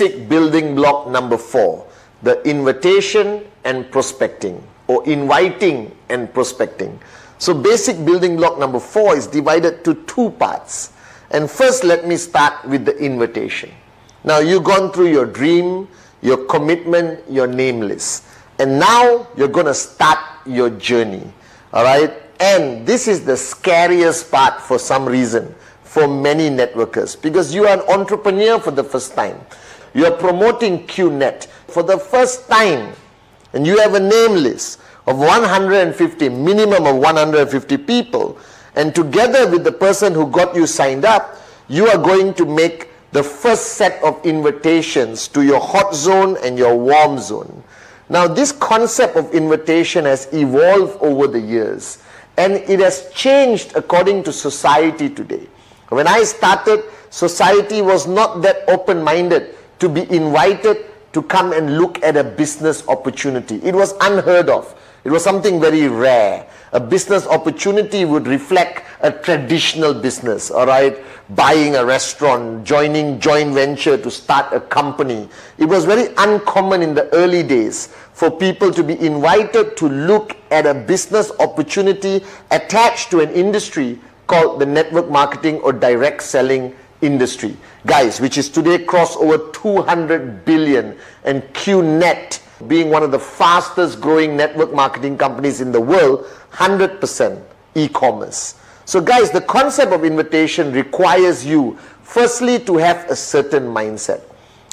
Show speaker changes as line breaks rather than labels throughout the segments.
basic building block number 4, the invitation and prospecting, or inviting and prospecting. So basic building block number 4 is divided to 2 parts. And first, let me start with the invitation. Now, you've gone through your dream, your commitment, your name list. And now you're going to start your journey. All right? And this is the scariest part for some reason for many networkers, because you are an entrepreneur for the first time. You are promoting QNet for the first time, and you have a name list of 150, minimum of 150 people, and together with the person who got you signed up, you are going to make the first set of invitations to your hot zone and your warm zone. Now, this concept of invitation has evolved over the years, and it has changed according to society today. When I started, society was not that open-minded to be invited to come and look at a business opportunity. It was unheard of. It was something very rare. A business opportunity would reflect a traditional business, all right? Buying a restaurant, joining joint venture to start a company. It was very uncommon in the early days for people to be invited to look at a business opportunity attached to an industry called the network marketing or direct selling industry. Guys, which is today crossed over 200 billion, and QNet, being one of the fastest growing network marketing companies in the world, 100% e-commerce. So guys, the concept of invitation requires you firstly to have a certain mindset.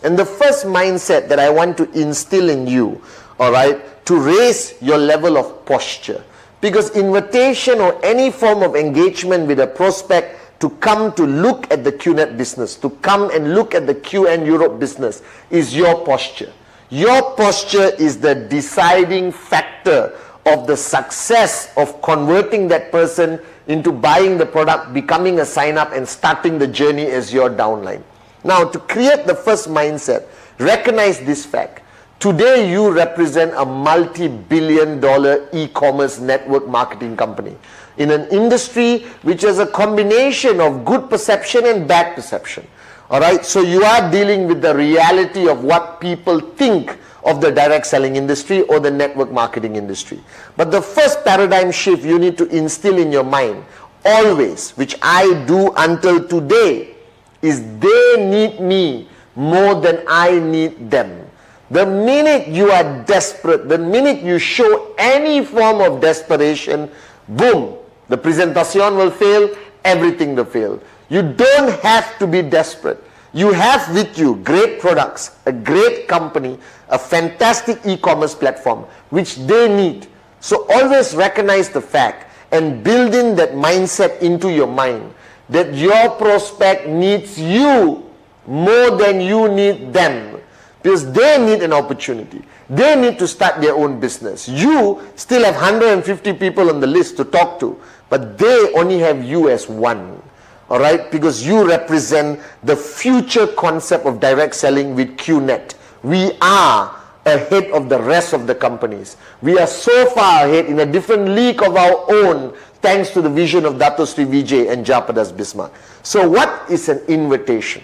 And the first mindset that I want to instill in you, all right, to raise your level of posture. Because invitation or any form of engagement with a prospect to come to look at the QNet business, to come and look at the QN Europe business, is your posture. Your posture is the deciding factor of the success of converting that person into buying the product, becoming a sign-up, and starting the journey as your downline. Now, to create the first mindset, recognize this fact. Today, you represent a multi-billion-dollar e-commerce network marketing company in an industry which has a combination of good perception and bad perception. All right, so you are dealing with the reality of what people think of the direct selling industry or the network marketing industry. But the first paradigm shift you need to instill in your mind, always, which I do until today, is they need me more than I need them. The minute you are desperate, the minute you show any form of desperation, boom, the presentation will fail, everything will fail. You don't have to be desperate. You have with you great products, a great company, a fantastic e-commerce platform, which they need. So always recognize the fact and build in that mindset into your mind that your prospect needs you more than you need them. Because they need an opportunity. They need to start their own business. You still have 150 people on the list to talk to, but they only have you as one. All right? Because you represent the future concept of direct selling with QNet. We are ahead of the rest of the companies. We are so far ahead in a different league of our own, thanks to the vision of Dato Sri Vijay and Japadas Bismarck. So what is an invitation?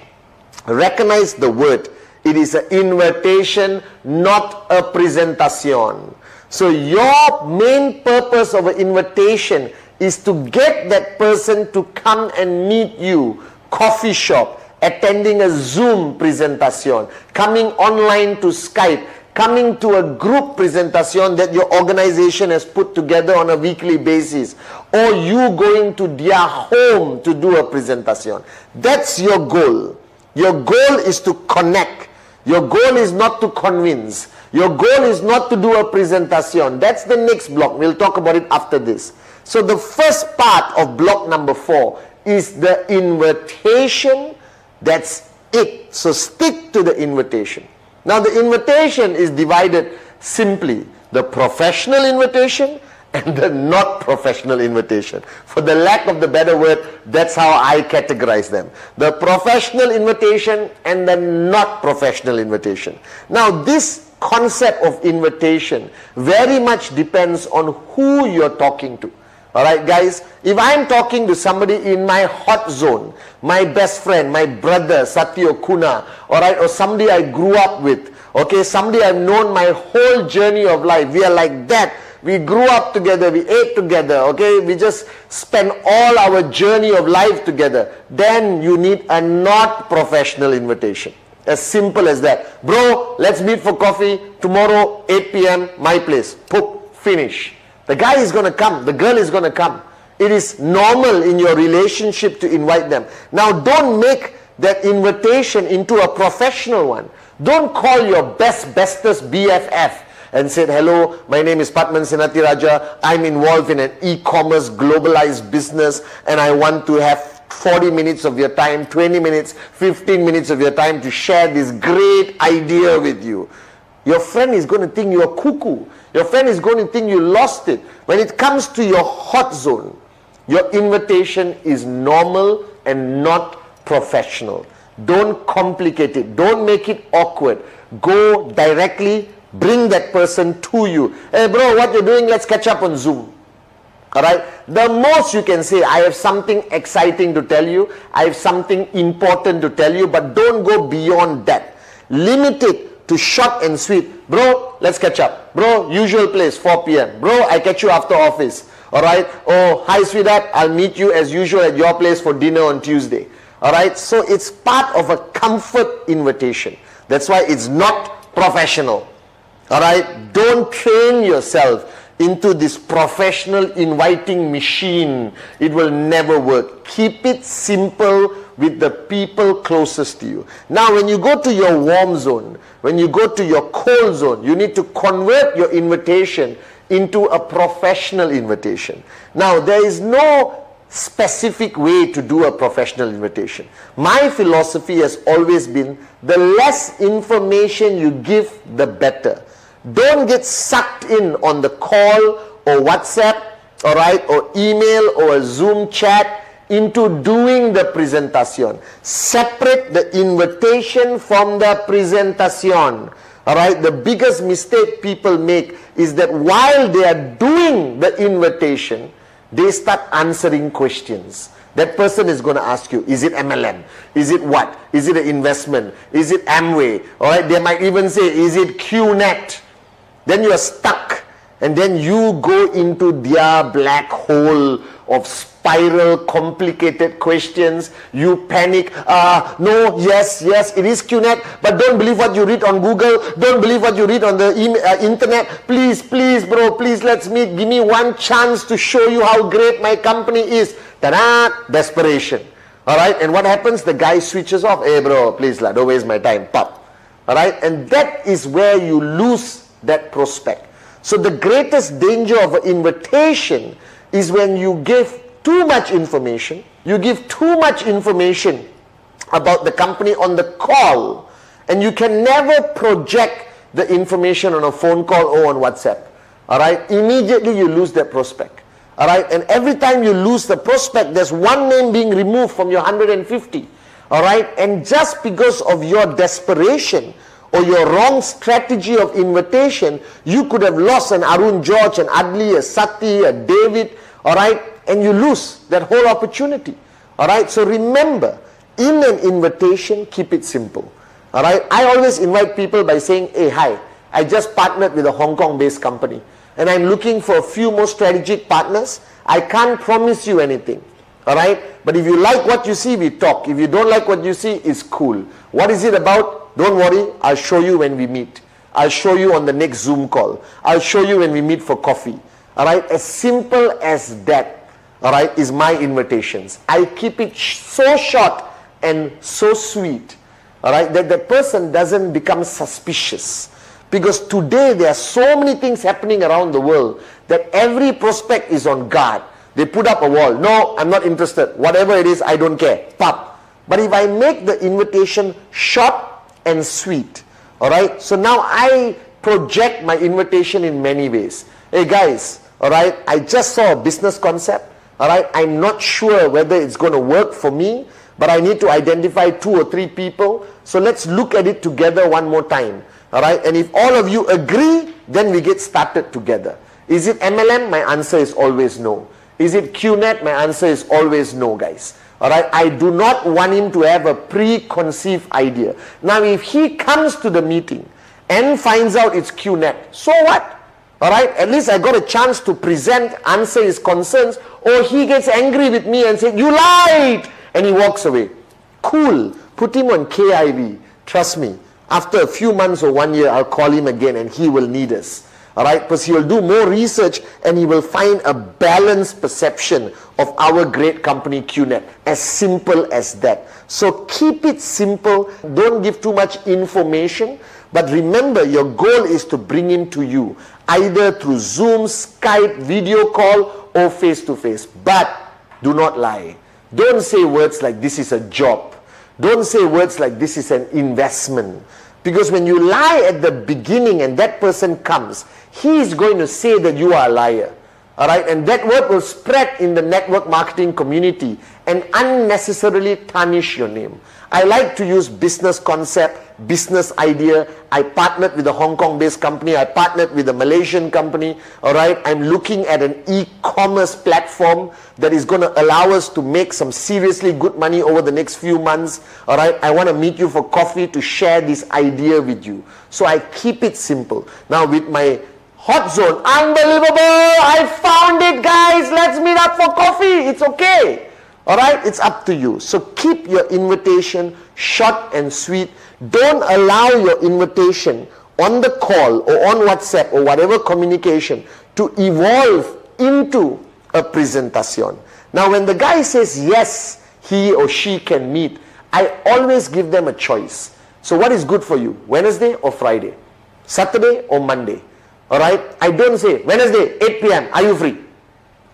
Recognize the word. It is an invitation, not a presentation. So your main purpose of an invitation is to get that person to come and meet you, coffee shop, attending a Zoom presentation, coming online to Skype, coming to a group presentation that your organization has put together on a weekly basis, or you going to their home to do a presentation. That's your goal. Your goal is to connect. Your goal is not to convince. Your goal is not to do a presentation. That's the next block. We'll talk about it after this. So the first part of block number 4 is the invitation. That's it. So stick to the invitation. Now the invitation is divided simply. The professional invitation and the not professional invitation. For the lack of the better word, that's how I categorize them. The professional invitation and the not professional invitation. Now this concept of invitation very much depends on who you're talking to. Alright guys, if I'm talking to somebody in my hot zone, my best friend, my brother, Sati or Kuna, alright, or somebody I grew up with, okay, somebody I've known my whole journey of life, we are like that. We grew up together, we ate together, okay, we just spent all our journey of life together. Then you need a not professional invitation. As simple as that. Bro, let's meet for coffee tomorrow, 8 p.m, my place. Poop, finish. The guy is going to come, the girl is going to come. It is normal in your relationship to invite them. Now don't make that invitation into a professional one. Don't call your bestest BFF and say, hello, my name is Pathman Senathi Rajah. I'm involved in an e-commerce globalized business and I want to have 40 minutes of your time, 20 minutes, 15 minutes of your time to share this great idea with you. Your friend is going to think you're cuckoo. Your friend is going to think you lost it. When it comes to your hot zone, your invitation is normal and not professional. Don't complicate it. Don't make it awkward. Go directly, bring that person to you. Hey bro, what you're doing? Let's catch up on Zoom. Alright? The most you can say, I have something exciting to tell you. I have something important to tell you, but don't go beyond that. Limit it to short and sweet. Bro, let's catch up. Bro, usual place, 4 p.m. Bro, I catch you after office. Alright? Oh, hi sweetheart, I'll meet you as usual at your place for dinner on Tuesday. Alright? So it's part of a comfort invitation. That's why it's not professional. Alright? Don't train yourself into this professional inviting machine. It will never work. Keep it simple with the people closest to you. Now when you go to your warm zone, when you go to your cold zone, you need to convert your invitation into a professional invitation. Now there is no specific way to do a professional invitation. My philosophy has always been, the less information you give, the better. Don't get sucked in on the call or WhatsApp, alright, or email or a Zoom chat into doing the presentation. Separate the invitation from the presentation. Alright, the biggest mistake people make is that while they are doing the invitation, they start answering questions. That person is going to ask you, is it MLM? Is it what? Is it an investment? Is it Amway? Alright, they might even say, is it QNet? Then you are stuck, and then you go into their black hole of spiral, complicated questions. You panic. No, yes, it is QNet, but don't believe what you read on Google. Don't believe what you read on the internet. Please, bro, please, let's meet. Give me one chance to show you how great my company is. Ta-da! Desperation. Alright, and what happens? The guy switches off. Hey bro, please, don't waste my time. Pop. Alright, and that is where you lose that prospect. So the greatest danger of an invitation is when you give too much information. You give too much information about the company on the call, and you can never project the information on a phone call or on WhatsApp. Alright, immediately you lose that prospect. Alright, and every time you lose the prospect, there's one name being removed from your 150. Alright, and just because of your desperation or your wrong strategy of invitation, you could have lost an Arun George, an Adli, a Sati, a David, alright, and you lose that whole opportunity. Alright, so remember, in an invitation, keep it simple. Alright, I always invite people by saying, hey, hi, I just partnered with a Hong Kong-based company, and I'm looking for a few more strategic partners. I can't promise you anything. Alright, but if you like what you see, we talk. If you don't like what you see, it's cool. What is it about? Don't worry, I'll show you when we meet. I'll show you on the next Zoom call. I'll show you when we meet for coffee. Alright, as simple as that, alright, is my invitations. I keep it so short and so sweet, alright, that the person doesn't become suspicious. Because today there are so many things happening around the world that every prospect is on guard. They put up a wall. No, I'm not interested. Whatever it is, I don't care. Pop. But if I make the invitation short and sweet, alright, so now I project my invitation in many ways. Hey guys, alright, I just saw a business concept, alright, I'm not sure whether it's going to work for me, but I need to identify 2 or 3 people, so let's look at it together one more time, alright, and if all of you agree, then we get started together. Is it MLM? My answer is always no. Is it QNet? My answer is always no, guys. Alright, I do not want him to have a preconceived idea. Now, if he comes to the meeting and finds out it's QNet, so what? Alright, at least I got a chance to present, answer his concerns, or he gets angry with me and says, you lied! And he walks away. Cool, put him on KIV. Trust me, after a few months or 1 year, I'll call him again and he will need us. Alright, because he will do more research and he will find a balanced perception of our great company QNet. As simple as that. So keep it simple. Don't give too much information. But remember, your goal is to bring him to you, either through Zoom, Skype, video call, or face-to-face. But do not lie. Don't say words like this is a job. Don't say words like this is an investment. Because when you lie at the beginning and that person comes, he is going to say that you are a liar. Alright, and that word will spread in the network marketing community and unnecessarily tarnish your name. I like to use business concept, business idea. I partnered with a Hong Kong based company. I partnered with a Malaysian company. Alright, I'm looking at an e-commerce platform that is going to allow us to make some seriously good money over the next few months. Alright, I want to meet you for coffee to share this idea with you. So I keep it simple. Now with my hot zone, unbelievable, I found it, guys, let's meet up for coffee, it's okay. Alright, it's up to you. So keep your invitation short and sweet. Don't allow your invitation on the call or on WhatsApp or whatever communication to evolve into a presentation. Now when the guy says yes, he or she can meet, I always give them a choice. So what is good for you, Wednesday or Friday? Saturday or Monday? Alright, I don't say, Wednesday, 8 p.m, are you free?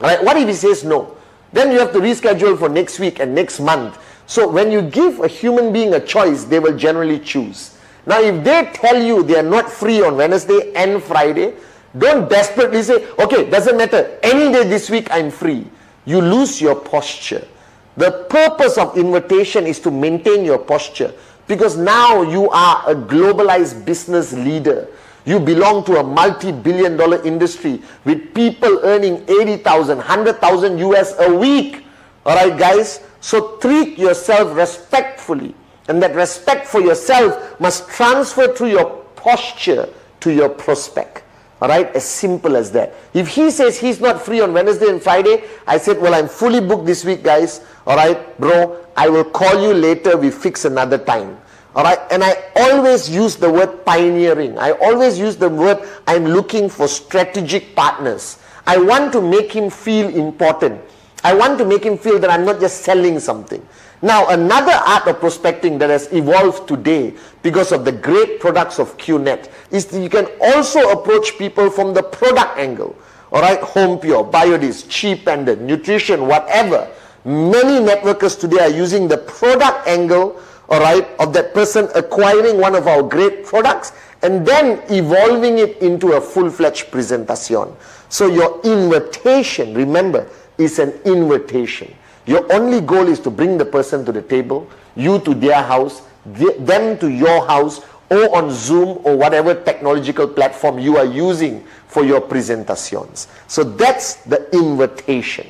Alright, what if he says no? Then you have to reschedule for next week and next month. So when you give a human being a choice, they will generally choose. Now if they tell you they are not free on Wednesday and Friday, don't desperately say, okay, doesn't matter, any day this week I'm free. You lose your posture. The purpose of invitation is to maintain your posture, because now you are a globalized business leader. You belong to a multi-billion-dollar industry with people earning 80,000, 100,000 US a week. Alright guys, so treat yourself respectfully, and that respect for yourself must transfer through your posture to your prospect. Alright, as simple as that. If he says he's not free on Wednesday and Friday, I said, well, I'm fully booked this week, guys. Alright, bro, I will call you later, we fix another time. Alright, and I always use the word pioneering. I always use the word, I'm looking for strategic partners. I want to make him feel important. I want to make him feel that I'm not just selling something. Now, another art of prospecting that has evolved today because of the great products of QNet is that you can also approach people from the product angle. Alright, Home Pure, Biodis, Cheap Pendant, Nutrition, whatever. Many networkers today are using the product angle, alright, of that person acquiring one of our great products and then evolving it into a full-fledged presentation. So your invitation, remember, is an invitation. Your only goal is to bring the person to the table, you to their house, them to your house, or on Zoom or whatever technological platform you are using for your presentations. So that's the invitation.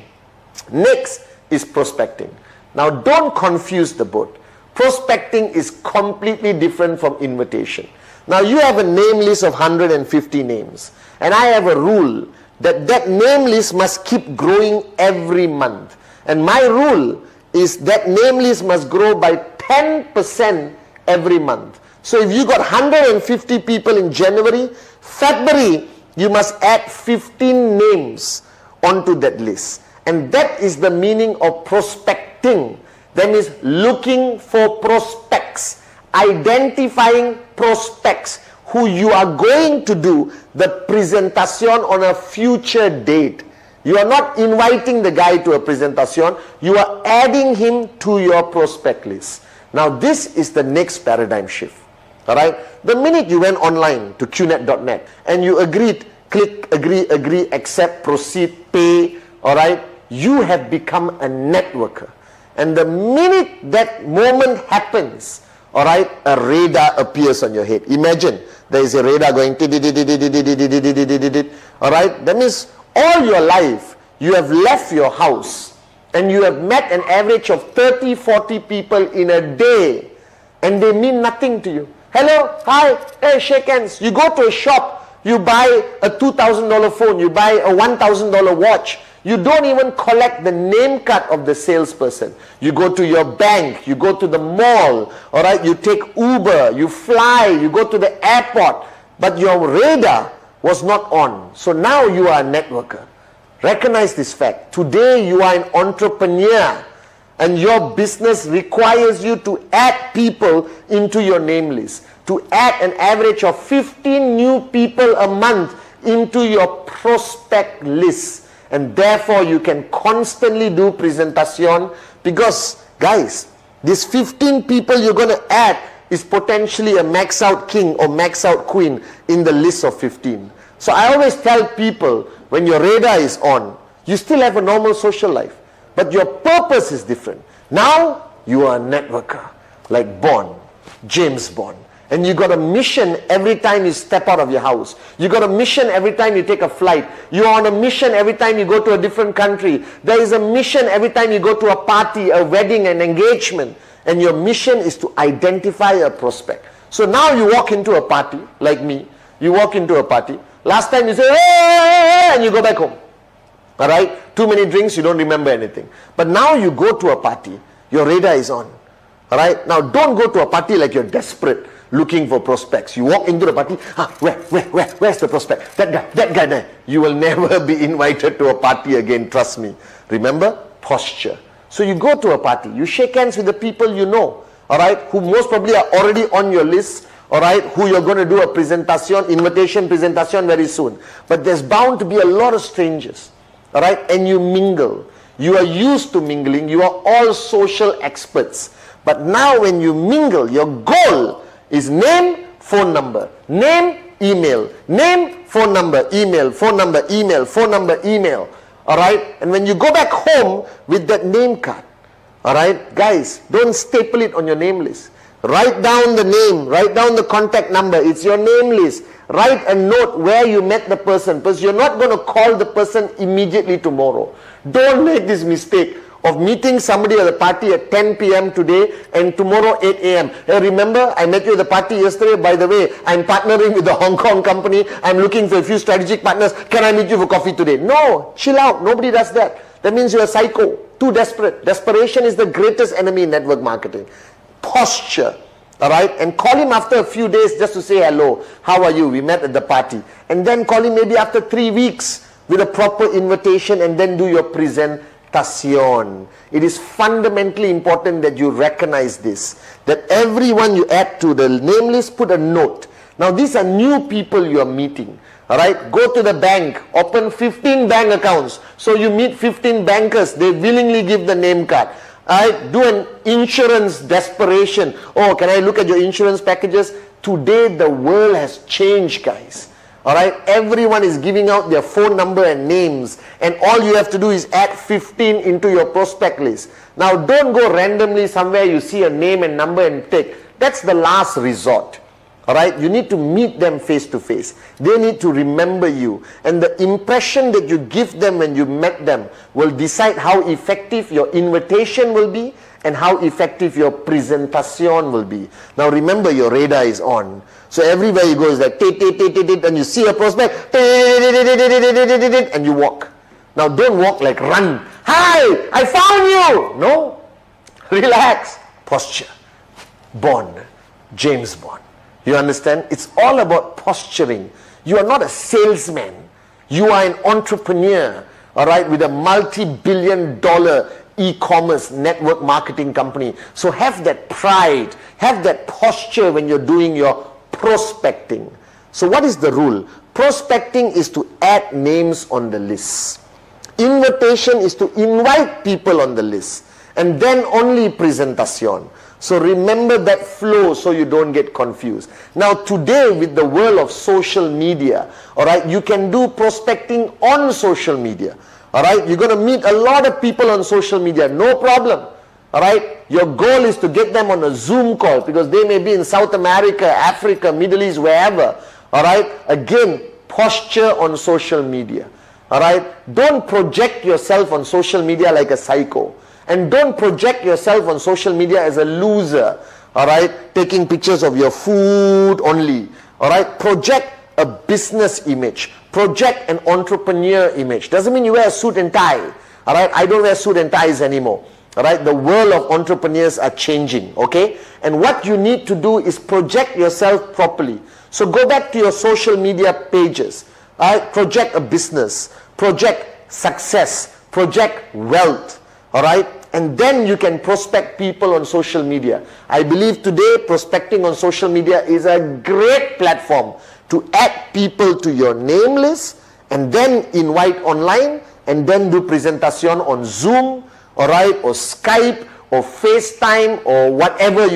Next is prospecting. Now don't confuse the both. Prospecting is completely different from invitation. Now you have a name list of 150 names, and I have a rule that that name list must keep growing every month. And my rule is that name list must grow by 10% every month. So if you got 150 people in January, February, you must add 15 names onto that list. And that is the meaning of prospecting. That means looking for prospects, identifying prospects who you are going to do the presentation on a future date. You are not inviting the guy to a presentation, you are adding him to your prospect list. Now this is the next paradigm shift. Alright, the minute you went online to QNet.net and you agreed, click, agree, accept, proceed, pay, alright, you have become a networker. And the minute that moment happens, alright, a radar appears on your head. Imagine there is a radar going, alright, that means all your life you have left your house and you have met an average of 30, 40 people in a day and they mean nothing to you. Hello, hi, hey, shake hands. You go to a shop, you buy a $2,000 phone, you buy a $1,000 watch. You don't even collect the name card of the salesperson. You go to your bank, you go to the mall, all right, you take Uber, you fly, you go to the airport, but your radar was not on. So now you are a networker. Recognize this fact. Today you are an entrepreneur and your business requires you to add people into your name list, to add an average of 15 new people a month into your prospect list. And therefore you can constantly do presentation, because guys, these 15 people you're going to add is potentially a max out king or max out queen in the list of 15. So I always tell people, when your radar is on, you still have a normal social life, but your purpose is different. Now you are a networker, like Bond, James Bond. And you got a mission every time you step out of your house. You got a mission every time you take a flight. You're on a mission every time you go to a different country. There is a mission every time you go to a party, a wedding, an engagement. And your mission is to identify a prospect. So now you walk into a party, like me. You walk into a party. Last time you say, hey, and you go back home. All right? Too many drinks, you don't remember anything. But now you go to a party, your radar is on. All right? Now don't go to a party like you're desperate, looking for prospects. You walk into the party, where's the prospect? That guy there. You will never be invited to a party again, trust me. Remember? Posture. So you go to a party, you shake hands with the people you know, all right, who most probably are already on your list, all right, who you're going to do a presentation, invitation presentation very soon. But there's bound to be a lot of strangers, all right, and you mingle. You are used to mingling. You are all social experts. But now when you mingle, your goal is name, phone number, name, email, name, phone number, email, phone number, email, phone number, email. All right? And when you go back home with that name card, all right, guys, don't staple it on your name list. Write down the name, write down the contact number. It's your name list. Write a note where you met the person, because you're not going to call the person immediately tomorrow. Don't make this mistake of meeting somebody at the party at 10 p.m. today and tomorrow 8 a.m. Hey, remember, I met you at the party yesterday. By the way, I'm partnering with the Hong Kong company. I'm looking for a few strategic partners. Can I meet you for coffee today? No, chill out. Nobody does that. That means you're a psycho. Too desperate. Desperation is the greatest enemy in network marketing. Posture. All right? And call him after a few days just to say hello. How are you? We met at the party. And then call him maybe after 3 weeks with a proper invitation, and then do your presentation. It is fundamentally important that you recognize this, that everyone you add to the name list, put a note. Now these are new people you are meeting. All right, go to the bank, open 15 bank accounts. So you meet 15 bankers, they willingly give the name card. All right, do an insurance desperation. Oh, can I look at your insurance packages? Today the world has changed, guys. All right, everyone is giving out their phone number and names, and all you have to do is add 15 into your prospect list. Now don't go randomly somewhere you see a name and number and take. That's the last resort. All right, you need to meet them face to face. They need to remember you, and the impression that you give them when you met them will decide how effective your invitation will be and how effective your presentation will be. Now remember, your radar is on. So everywhere you go is like, and you see a prospect, and you walk. Now don't walk like run. Hi, I found you. No, relax. Posture. Bond. James Bond. You understand? It's all about posturing. You are not a salesman. You are an entrepreneur, all right, with a multi-billion-dollar e-commerce network marketing company. So have that pride, have that posture when you're doing your prospecting. So what is the rule? Prospecting is to add names on the list. Invitation is to invite people on the list. And then only presentation. So remember that flow so you don't get confused. Now today, with the world of social media, all right, you can do prospecting on social media. All right, you're going to meet a lot of people on social media, no problem. All right, your goal is to get them on a Zoom call because they may be in South America, Africa, Middle East, wherever. All right, again, posture on social media. Alright, don't project yourself on social media like a psycho. And don't project yourself on social media as a loser. Alright, taking pictures of your food only. Alright, project a business image. Project an entrepreneur image. Doesn't mean you wear a suit and tie. Alright, I don't wear suit and ties anymore. Alright, the world of entrepreneurs are changing. Okay, and what you need to do is project yourself properly. So go back to your social media pages. Alright, project a business. Project success. Project wealth. Alright, and then you can prospect people on social media. I believe today prospecting on social media is a great platform to add people to your name list and then invite online and then do presentation on Zoom, alright, or Skype or FaceTime or whatever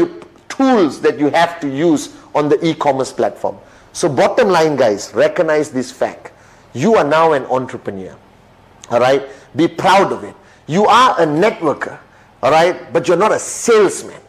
tools that you have to use on the e-commerce platform. So bottom line, guys, recognize this fact. You are now an entrepreneur. Alright, be proud of it. You are a networker, alright, but you're not a salesman.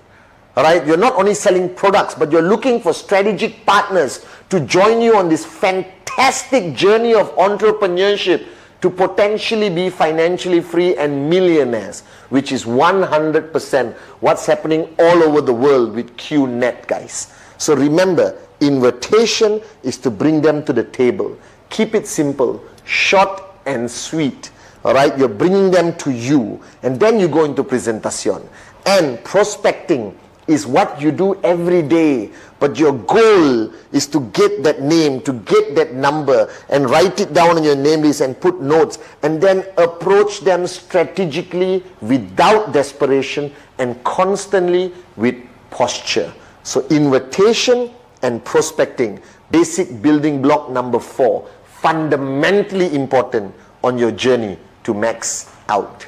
Alright, you're not only selling products, but you're looking for strategic partners to join you on this fantastic journey of entrepreneurship to potentially be financially free and millionaires, which is 100% what's happening all over the world with QNet, guys. So remember, invitation is to bring them to the table. Keep it simple, short and sweet. Alright, you're bringing them to you, and then you go into presentation. And prospecting is what you do every day, but your goal is to get that name, to get that number, and write it down on your name list and put notes, and then approach them strategically without desperation and constantly with posture. So invitation and prospecting, basic building block number 4, fundamentally important on your journey to max out.